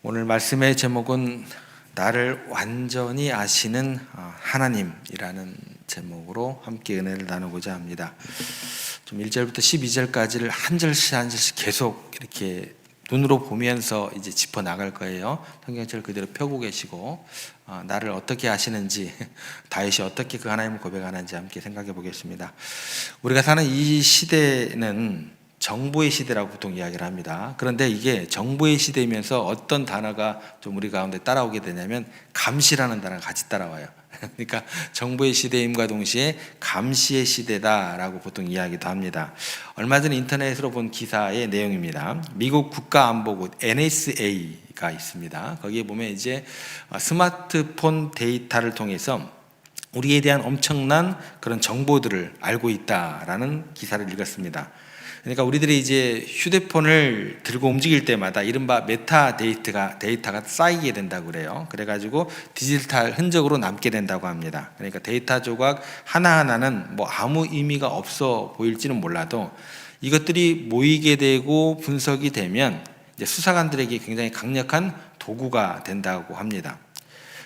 오늘 말씀의 제목은 나를 완전히 아시는 하나님이라는 제목으로 함께 은혜를 나누고자 합니다. 좀 1절부터 12절까지를 한 절씩 한 절씩 계속 이렇게 눈으로 보면서 이제 짚어 나갈 거예요. 성경책을 그대로 펴고 계시고 나를 어떻게 아시는지, 다윗이 어떻게 그 하나님을 고백하는지 함께 생각해 보겠습니다. 우리가 사는 이 시대는 정보의 시대라고 보통 이야기를 합니다. 그런데 이게 정보의 시대이면서 어떤 단어가 좀 우리 가운데 따라오게 되냐면 감시라는 단어가 같이 따라와요. 그러니까 정보의 시대임과 동시에 감시의 시대다라고 보통 이야기도 합니다. 얼마 전에 인터넷으로 본 기사의 내용입니다. 미국 국가안보국 NSA가 있습니다. 거기에 보면 이제 스마트폰 데이터를 통해서 우리에 대한 엄청난 그런 정보들을 알고 있다라는 기사를 읽었습니다. 그러니까 우리들이 이제 휴대폰을 들고 움직일 때마다 이른바 메타 데이터가 쌓이게 된다고 그래요. 그래가지고 디지털 흔적으로 남게 된다고 합니다. 그러니까 데이터 조각 하나하나는 뭐 아무 의미가 없어 보일지는 몰라도 이것들이 모이게 되고 분석이 되면 이제 수사관들에게 굉장히 강력한 도구가 된다고 합니다.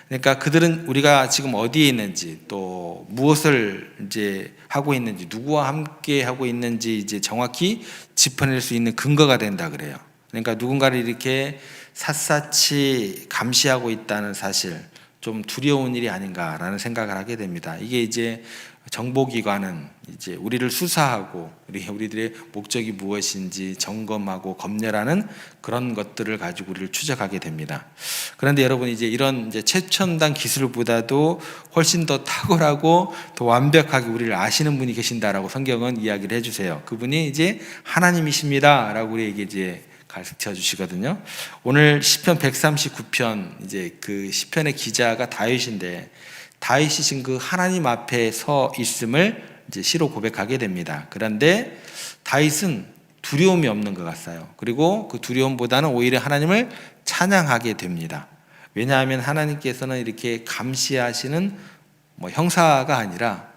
그러니까 그들은 우리가 지금 어디에 있는지, 또 무엇을 이제 하고 있는지, 누구와 함께 하고 있는지 이제 정확히 짚어낼 수 있는 근거가 된다 그래요. 그러니까 누군가를 이렇게 샅샅이 감시하고 있다는 사실, 좀 두려운 일이 아닌가라는 생각을 하게 됩니다. 이게 이제 정보기관은 이제 우리를 수사하고 우리들의 목적이 무엇인지 점검하고 검열하는 그런 것들을 가지고 우리를 추적하게 됩니다. 그런데 여러분, 이제 이런 이제 최첨단 기술보다도 훨씬 더 탁월하고 더 완벽하게 우리를 아시는 분이 계신다라고 성경은 이야기를 해주세요. 그분이 이제 하나님이십니다라고 우리에게 이제 가르쳐 주시거든요. 오늘 시편 139편, 이제 그 시편의 기자가 다윗인데, 다윗이 지금 그 하나님 앞에 서 있음을 이제 시로 고백하게 됩니다. 그런데 다윗은 두려움이 없는 것 같아요. 그리고 그 두려움보다는 오히려 하나님을 찬양하게 됩니다. 왜냐하면 하나님께서는 이렇게 감시하시는 형사가 아니라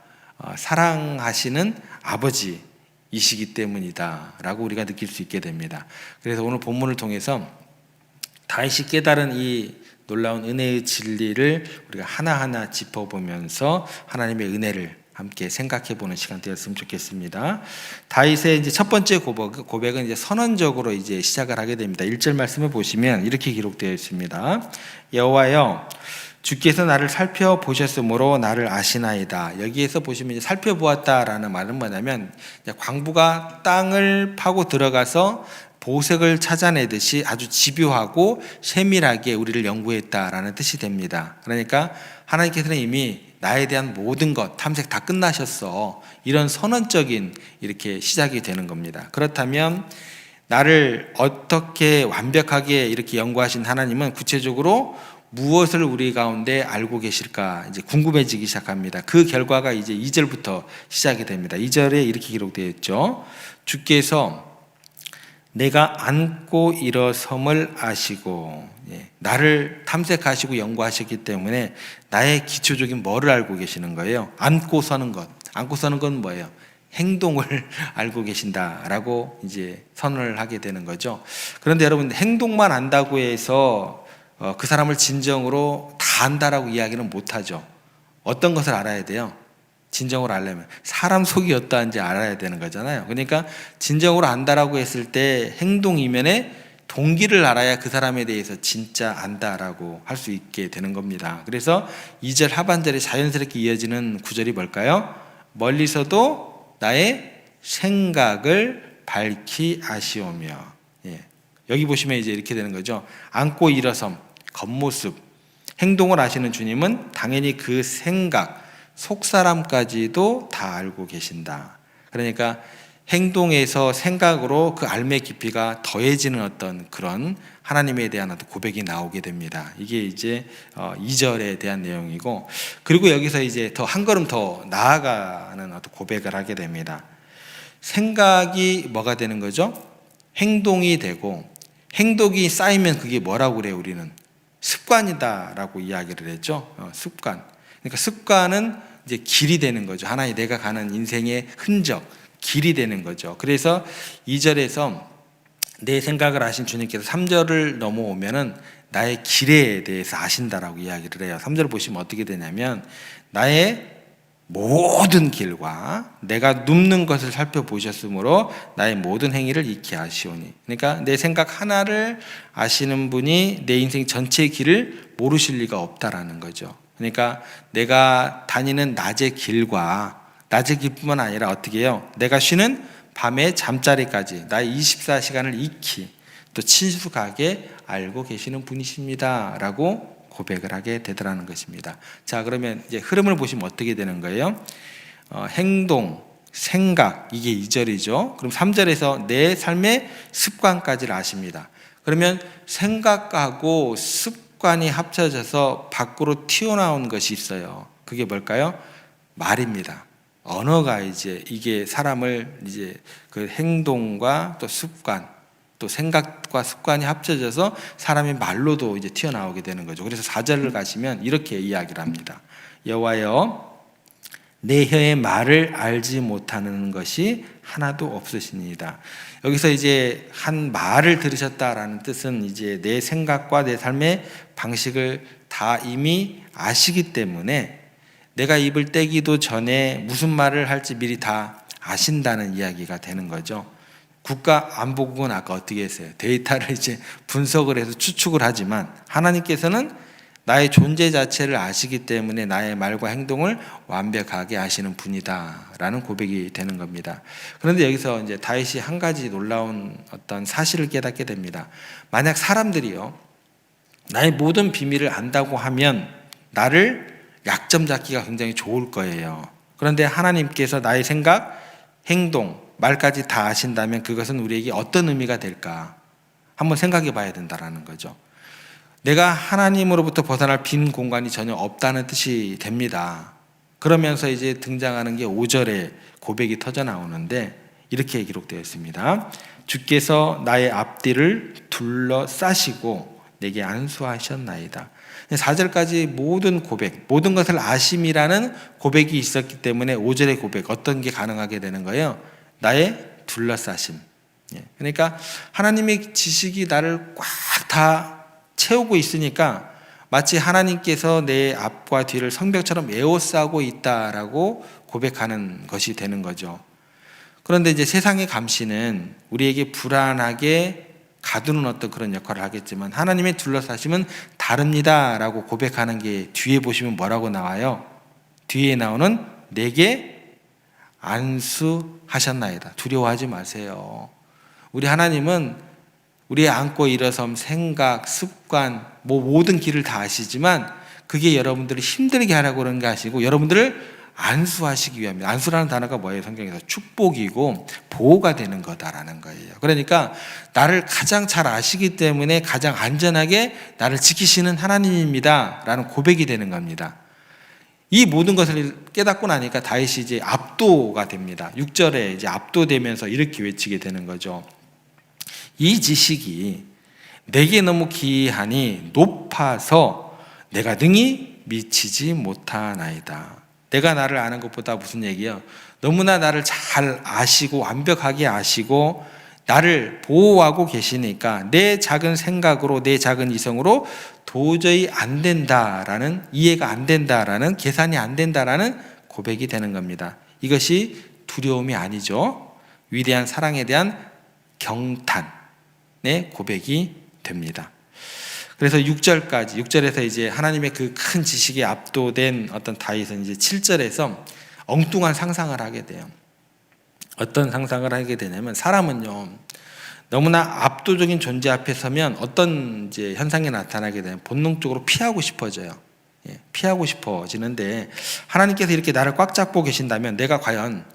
사랑하시는 아버지이시기 때문이다 라고 우리가 느낄 수 있게 됩니다. 그래서 오늘 본문을 통해서 다윗이 깨달은 이 놀라운 은혜의 진리를 우리가 하나하나 짚어보면서 하나님의 은혜를 함께 생각해보는 시간 되었으면 좋겠습니다. 다윗의 이제 첫 번째 고백은 이제 선언적으로 이제 시작을 하게 됩니다. 1절 말씀을 보시면 이렇게 기록되어 있습니다. 여호와여, 주께서 나를 살펴보셨으므로 나를 아시나이다. 여기에서 보시면 이제 살펴보았다라는 말은 뭐냐면, 광부가 땅을 파고 들어가서 보석을 찾아내듯이 아주 집요하고 세밀하게 우리를 연구했다라는 뜻이 됩니다. 그러니까 하나님께서는 이미 나에 대한 모든 것 탐색 다 끝나셨어, 이런 선언적인 이렇게 시작이 되는 겁니다. 그렇다면 나를 어떻게 완벽하게 이렇게 연구하신 하나님은 구체적으로 무엇을 우리 가운데 알고 계실까 이제 궁금해지기 시작합니다. 그 결과가 이제 2절부터 시작이 됩니다. 2절에 이렇게 기록되어 있죠. 주께서 내가 앉고 일어섬을 아시고, 나를 탐색하시고 연구하셨기 때문에 나의 기초적인 뭐를 알고 계시는 거예요? 앉고 서는 것. 앉고 서는 건 뭐예요? 행동을 알고 계신다라고 이제 선언을 하게 되는 거죠. 그런데 여러분, 행동만 안다고 해서 그 사람을 진정으로 다 안다라고 이야기는 못하죠. 어떤 것을 알아야 돼요? 진정으로 알려면 사람 속이 어떠한지 알아야 되는 거잖아요. 그러니까 진정으로 안다라고 했을 때 행동 이면에 동기를 알아야 그 사람에 대해서 진짜 안다라고 할 수 있게 되는 겁니다. 그래서 2절 하반절에 자연스럽게 이어지는 구절이 뭘까요? 멀리서도 나의 생각을 밝히 아시오며. 여기 보시면 이제 이렇게 되는 거죠. 앉고 일어섬, 겉모습, 행동을 아시는 주님은 당연히 그 생각, 속사람까지도 다 알고 계신다. 그러니까 행동에서 생각으로 그 알매 깊이가 더해지는 어떤 그런 하나님에 대한 어떤 고백이 나오게 됩니다. 이게 이제 2절에 대한 내용이고, 그리고 여기서 이제 더 한 걸음 더 나아가는 어떤 고백을 하게 됩니다. 생각이 뭐가 되는 거죠? 행동이 되고, 행동이 쌓이면 그게 뭐라고 그래요? 우리는 습관이다라고 이야기를 했죠. 습관. 그러니까 습관은 이제 길이 되는 거죠. 하나의 내가 가는 인생의 흔적, 길이 되는 거죠. 그래서 2절에서 내 생각을 아신 주님께서 3절을 넘어오면은 나의 길에 대해서 아신다라고 이야기를 해요. 3절 보시면 어떻게 되냐면 나의 모든 길과 내가 눕는 것을 살펴보셨으므로 나의 모든 행위를 익히 아시오니. 그러니까 내 생각 하나를 아시는 분이 내 인생 전체의 길을 모르실 리가 없다라는 거죠. 그러니까 내가 다니는 낮의 길과 낮의 길뿐만 아니라 어떻게 해요? 내가 쉬는 밤의 잠자리까지 나의 24시간을 익히 또 친숙하게 알고 계시는 분이십니다 라고 고백을 하게 되더라는 것입니다. 자, 그러면 이제 흐름을 보시면 어떻게 되는 거예요? 행동, 생각, 이게 2절이죠. 그럼 3절에서 내 삶의 습관까지를 아십니다. 그러면 생각하고 습관이 합쳐져서 밖으로 튀어나온 것이 있어요. 그게 뭘까요? 말입니다. 언어가 이제 이게 사람을 이제 그 행동과 또 습관, 또 생각과 습관이 합쳐져서 사람의 말로도 이제 튀어나오게 되는 거죠. 그래서 4절을 가시면 이렇게 이야기를 합니다. 여호와여, 내 혀의 말을 알지 못하는 것이 하나도 없으시니이다. 여기서 이제 한 말을 들으셨다라는 뜻은 이제 내 생각과 내 삶의 방식을 다 이미 아시기 때문에 내가 입을 떼기도 전에 무슨 말을 할지 미리 다 아신다는 이야기가 되는 거죠. 국가안보국은 아까 어떻게 했어요? 데이터를 이제 분석을 해서 추측을 하지만 하나님께서는 나의 존재 자체를 아시기 때문에 나의 말과 행동을 완벽하게 아시는 분이다라는 고백이 되는 겁니다. 그런데 여기서 이제 다윗이 한 가지 놀라운 어떤 사실을 깨닫게 됩니다. 만약 사람들이요, 나의 모든 비밀을 안다고 하면 나를 약점 잡기가 굉장히 좋을 거예요. 그런데 하나님께서 나의 생각, 행동, 말까지 다 아신다면 그것은 우리에게 어떤 의미가 될까? 한번 생각해 봐야 된다는 거죠. 내가 하나님으로부터 벗어날 빈 공간이 전혀 없다는 뜻이 됩니다. 그러면서 이제 등장하는 게 5절에 고백이 터져 나오는데 이렇게 기록되어 있습니다. 주께서 나의 앞뒤를 둘러싸시고 내게 안수하셨나이다. 4절까지 모든 고백, 모든 것을 아심이라는 고백이 있었기 때문에 5절의 고백, 어떤 게 가능하게 되는 거예요? 나의 둘러싸심. 그러니까 하나님의 지식이 나를 꽉 다 채우고 있으니까 마치 하나님께서 내 앞과 뒤를 성벽처럼 에워싸고 있다라고 고백하는 것이 되는 거죠. 그런데 이제 세상의 감시는 우리에게 불안하게 가두는 어떤 그런 역할을 하겠지만 하나님의 둘러싸심은 다릅니다라고 고백하는 게 뒤에 보시면 뭐라고 나와요? 뒤에 나오는 내게 안수하셨나이다. 두려워하지 마세요. 우리 하나님은 우리의 안고 일어섬, 생각, 습관, 모든 길을 다 아시지만 그게 여러분들을 힘들게 하라고 그런 게 아니고 여러분들을 안수하시기 위함입니다. 안수라는 단어가 뭐예요? 성경에서 축복이고 보호가 되는 거다라는 거예요. 그러니까 나를 가장 잘 아시기 때문에 가장 안전하게 나를 지키시는 하나님입니다 라는 고백이 되는 겁니다. 이 모든 것을 깨닫고 나니까 다윗이 이제 압도가 됩니다. 6절에 이제 압도되면서 이렇게 외치게 되는 거죠. 이 지식이 내게 너무 기이하니 높아서 내가 능히 미치지 못하나이다. 내가 나를 아는 것보다 무슨 얘기예요? 너무나 나를 잘 아시고 완벽하게 아시고 나를 보호하고 계시니까 내 작은 생각으로 내 작은 이성으로 도저히 안 된다라는, 이해가 안 된다라는, 계산이 안 된다라는 고백이 되는 겁니다. 이것이 두려움이 아니죠. 위대한 사랑에 대한 경탄의 고백이 됩니다. 그래서 6절에서 이제 하나님의 그 큰 지식에 압도된 어떤 다윗은 이제 7절에서 엉뚱한 상상을 하게 돼요. 어떤 상상을 하게 되냐면 사람은요, 너무나 압도적인 존재 앞에 서면 어떤 이제 현상이 나타나게 되면 본능적으로 피하고 싶어져요. 피하고 싶어지는데 하나님께서 이렇게 나를 꽉 잡고 계신다면 내가 과연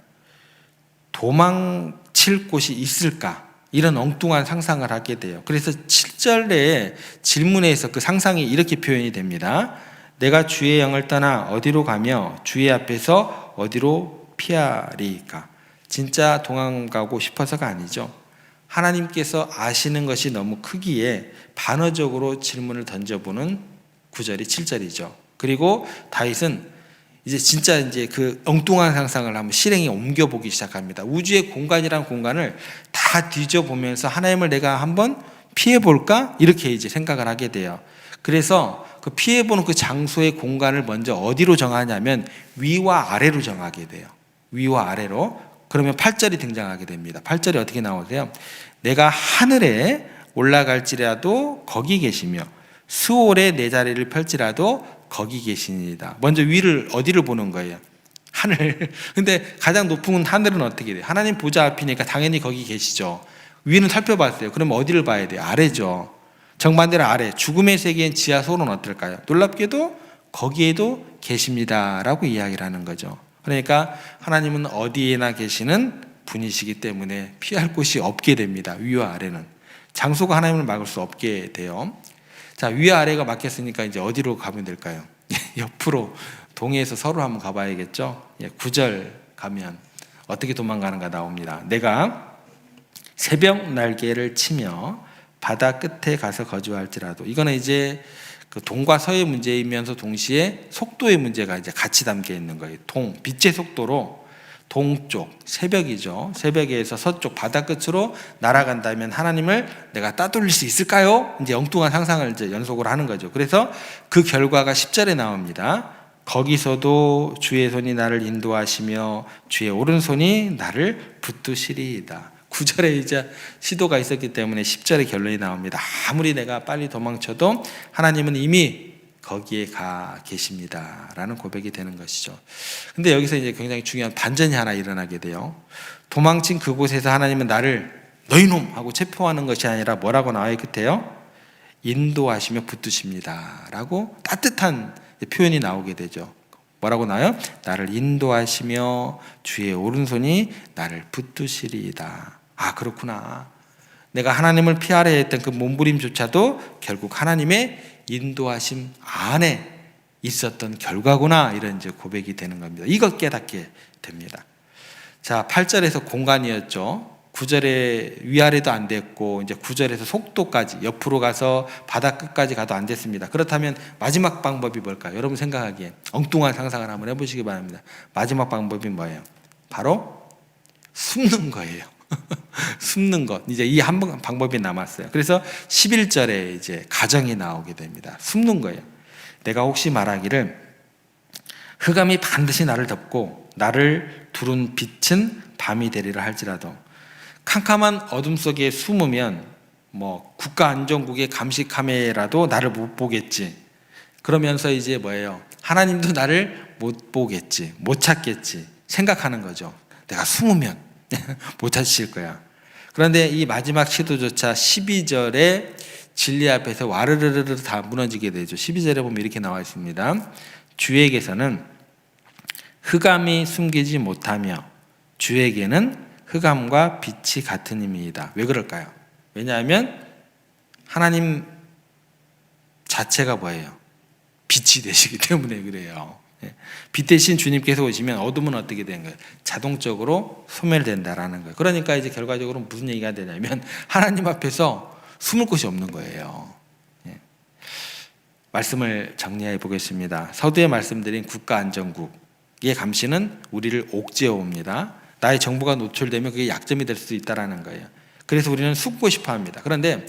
도망칠 곳이 있을까? 이런 엉뚱한 상상을 하게 돼요. 그래서 7절의 질문에서 그 상상이 이렇게 표현이 됩니다. 내가 주의 영을 떠나 어디로 가며 주의 앞에서 어디로 피하리까? 진짜 도망가고 싶어서가 아니죠. 하나님께서 아시는 것이 너무 크기에 반어적으로 질문을 던져보는 9절이 7절이죠. 그리고 다윗은 이제 진짜 이제 그 엉뚱한 상상을 한번 실행에 옮겨보기 시작합니다. 우주의 공간이란 공간을 다 뒤져보면서 하나님을 내가 한번 피해볼까? 이렇게 이제 생각을 하게 돼요. 그래서 그 피해보는 그 장소의 공간을 먼저 어디로 정하냐면 위와 아래로 정하게 돼요. 위와 아래로. 그러면 8절이 등장하게 됩니다. 8절이 어떻게 나오세요? 내가 하늘에 올라갈지라도 거기 계시며 수월에 내 자리를 펼지라도 거기 계시니이다. 먼저 위를 어디를 보는 거예요? 하늘. 근데 가장 높은 하늘은 어떻게 돼요? 하나님 보좌 앞이니까 당연히 거기 계시죠. 위는 살펴봤어요. 그럼 어디를 봐야 돼요? 아래죠. 정반대로 아래, 죽음의 세계인 지하 소는 어떨까요? 놀랍게도 거기에도 계십니다라고 이야기를 하는 거죠. 그러니까 하나님은 어디에나 계시는 분이시기 때문에 피할 곳이 없게 됩니다. 위와 아래는. 장소가 하나님을 막을 수 없게 돼요. 자, 위와 아래가 막혔으니까 이제 어디로 가면 될까요? 옆으로 동해에서 서로 한번 가봐야겠죠. 9절 가면 어떻게 도망가는가 나옵니다. 내가 새벽 날개를 치며 바다 끝에 가서 거주할지라도. 이거는 이제 그 동과 서의 문제이면서 동시에 속도의 문제가 이제 같이 담겨 있는 거예요. 빛의 속도로 동쪽, 새벽이죠. 새벽에서 서쪽 바다 끝으로 날아간다면 하나님을 내가 따돌릴 수 있을까요? 이제 엉뚱한 상상을 이제 연속으로 하는 거죠. 그래서 그 결과가 10절에 나옵니다. 거기서도 주의 손이 나를 인도하시며 주의 오른손이 나를 붙드시리이다. 9절에 이제 시도가 있었기 때문에 10절의 결론이 나옵니다. 아무리 내가 빨리 도망쳐도 하나님은 이미 거기에 가 계십니다 라는 고백이 되는 것이죠. 근데 여기서 이제 굉장히 중요한 반전이 하나 일어나게 돼요. 도망친 그곳에서 하나님은 나를 너희놈 하고 체포하는 것이 아니라 뭐라고 나와요? 끝에요? 인도하시며 붙드십니다 라고 따뜻한 표현이 나오게 되죠. 뭐라고 나와요? 나를 인도하시며 주의 오른손이 나를 붙드시리이다. 아, 그렇구나. 내가 하나님을 피하려 했던 그 몸부림조차도 결국 하나님의 인도하심 안에 있었던 결과구나. 이런 이제 고백이 되는 겁니다. 이것 깨닫게 됩니다. 자, 8절에서 공간이었죠. 9절에 위아래도 안 됐고, 이제 9절에서 속도까지, 옆으로 가서 바다 끝까지 가도 안 됐습니다. 그렇다면 마지막 방법이 뭘까요? 여러분 생각하기에 엉뚱한 상상을 한번 해보시기 바랍니다. 마지막 방법이 뭐예요? 바로 숨는 거예요. 숨는 것. 이제 이 한 방법이 남았어요. 그래서 11절에 이제 가정이 나오게 됩니다. 숨는 거예요. 내가 혹시 말하기를 흑암이 반드시 나를 덮고 나를 두른 빛은 밤이 되리라 할지라도 캄캄한 어둠 속에 숨으면 뭐 국가안전국의 감시 카메라도 나를 못 보겠지. 그러면서 이제 뭐예요? 하나님도 나를 못 보겠지, 못 찾겠지 생각하는 거죠. 내가 숨으면 못 찾으실 거야. 그런데 이 마지막 시도조차 12절에 진리 앞에서 와르르르 다 무너지게 되죠. 12절에 보면 이렇게 나와 있습니다. 주에게서는 흑암이 숨기지 못하며 주에게는 흑암과 빛이 같은 힘이다. 왜 그럴까요? 왜냐하면 하나님 자체가 뭐예요? 빛이 되시기 때문에 그래요. 빛 대신 주님께서 오시면 어둠은 어떻게 되는 거예요? 자동적으로 소멸된다라는 거예요. 그러니까 이제 결과적으로 무슨 얘기가 되냐면 하나님 앞에서 숨을 곳이 없는 거예요. 말씀을 정리해 보겠습니다. 서두에 말씀드린 국가안전국의 감시는 우리를 옥죄어 옵니다. 나의 정보가 노출되면 그게 약점이 될 수도 있다는 거예요. 그래서 우리는 숨고 싶어 합니다. 그런데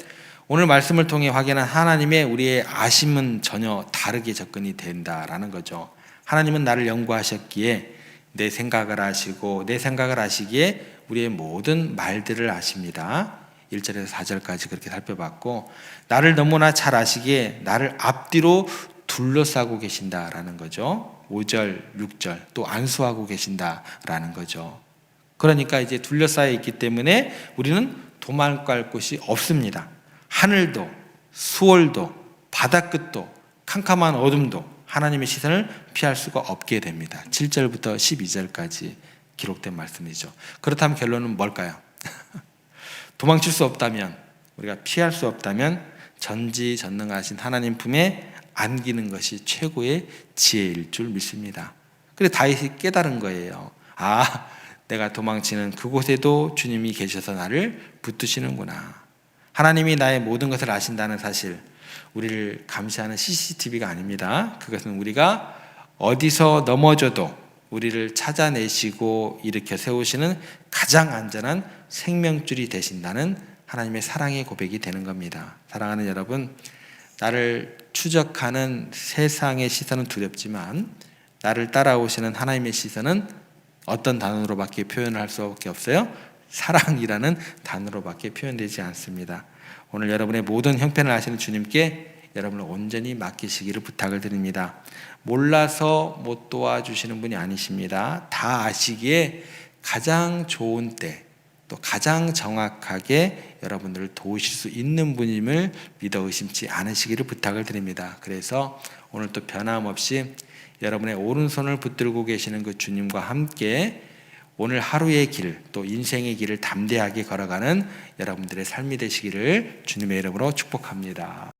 오늘 말씀을 통해 확인한 하나님의 우리의 아심은 전혀 다르게 접근이 된다라는 거죠. 하나님은 나를 연구하셨기에 내 생각을 아시고 내 생각을 아시기에 우리의 모든 말들을 아십니다. 1절에서 4절까지 그렇게 살펴봤고 나를 너무나 잘 아시기에 나를 앞뒤로 둘러싸고 계신다라는 거죠. 5절, 6절 또 안수하고 계신다라는 거죠. 그러니까 이제 둘러싸여 있기 때문에 우리는 도망갈 곳이 없습니다. 하늘도 수월도 바다끝도 캄캄한 어둠도 하나님의 시선을 피할 수가 없게 됩니다. 7절부터 12절까지 기록된 말씀이죠. 그렇다면 결론은 뭘까요? 도망칠 수 없다면, 우리가 피할 수 없다면 전지전능하신 하나님 품에 안기는 것이 최고의 지혜일 줄 믿습니다. 그래 다윗이 깨달은 거예요. 아, 내가 도망치는 그곳에도 주님이 계셔서 나를 붙드시는구나. 하나님이 나의 모든 것을 아신다는 사실, 우리를 감시하는 CCTV가 아닙니다. 그것은 우리가 어디서 넘어져도 우리를 찾아내시고 일으켜 세우시는 가장 안전한 생명줄이 되신다는 하나님의 사랑의 고백이 되는 겁니다. 사랑하는 여러분, 나를 추적하는 세상의 시선은 두렵지만 나를 따라오시는 하나님의 시선은 어떤 단어로밖에 표현을 할 수밖에 없어요? 사랑이라는 단어로밖에 표현되지 않습니다. 오늘 여러분의 모든 형편을 아시는 주님께 여러분을 온전히 맡기시기를 부탁을 드립니다. 몰라서 못 도와주시는 분이 아니십니다. 다 아시기에 가장 좋은 때, 또 가장 정확하게 여러분들을 도우실 수 있는 분임을 믿어 의심치 않으시기를 부탁을 드립니다. 그래서 오늘 또 변함없이 여러분의 오른손을 붙들고 계시는 그 주님과 함께 오늘 하루의 길, 또 인생의 길을 담대하게 걸어가는 여러분들의 삶이 되시기를 주님의 이름으로 축복합니다.